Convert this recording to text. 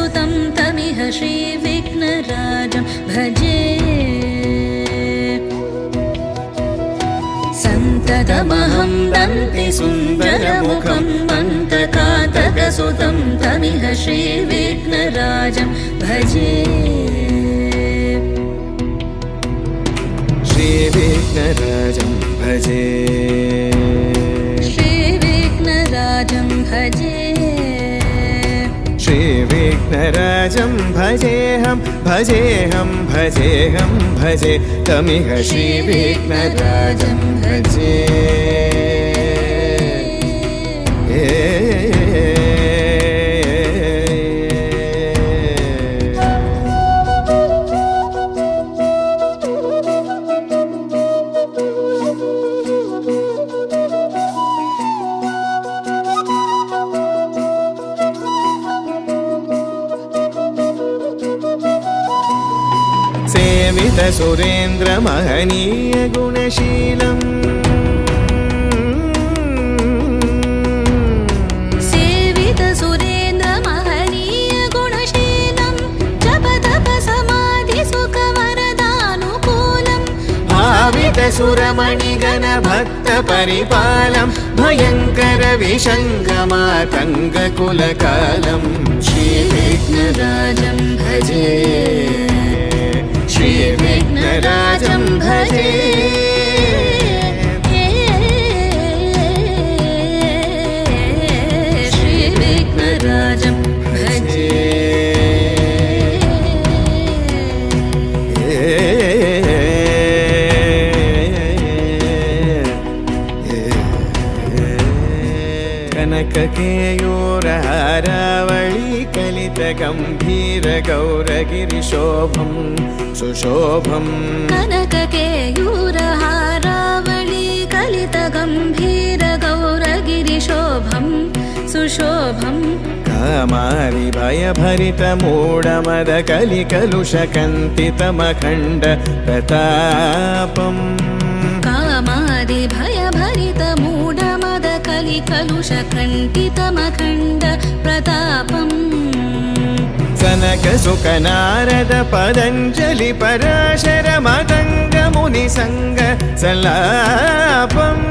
सुतं तमिह श्रीविघ्नराजं भजे सन्ततमहं दन्तिसुन्दरमुखं मन्तकातकसुतं तमिह श्रीविघ्नराजं भजे श्रीविघ्नराजं भजे श्रीविघ्नराजं भजे श्रीविघ्नराजं भजेऽहं भजेऽहं भजेऽहं भजे तमिह श्रीविघ्नराजं भजे सेवित सुरेन्द्र महनीय गुणशीलम् सेवित सुरेन्द्र महनीय गुणशीलं जप तप समाधि सुख वरदानुकूलम् भावित सुरमणिगण भक्त परिपालं भयङ्कर विषङ्गमातङ्ग कुलकालं श्रीविघ्नराजं भजे श्रीविघ्नराजं भजे श्रीविघ्नराजं भजे कनककेयूरहारावळी कलितगम्भीर गौरगिरिशोभं सुशोभं कनककेयूरहारावळी कलितगम्भीर गौरगिरिशोभं सुशोभं कामारि भयभरित मूढमद कलिकलुषकन्तितमखण्ड प्रतापम् कामादि भयभरित मूढमद कलिकलुषकण्टितमखण्ड प्रतापम् सनक सुख नारद पतञ्जलि पराशर मदङ्ग मुनिसङ्ग सल्लापम्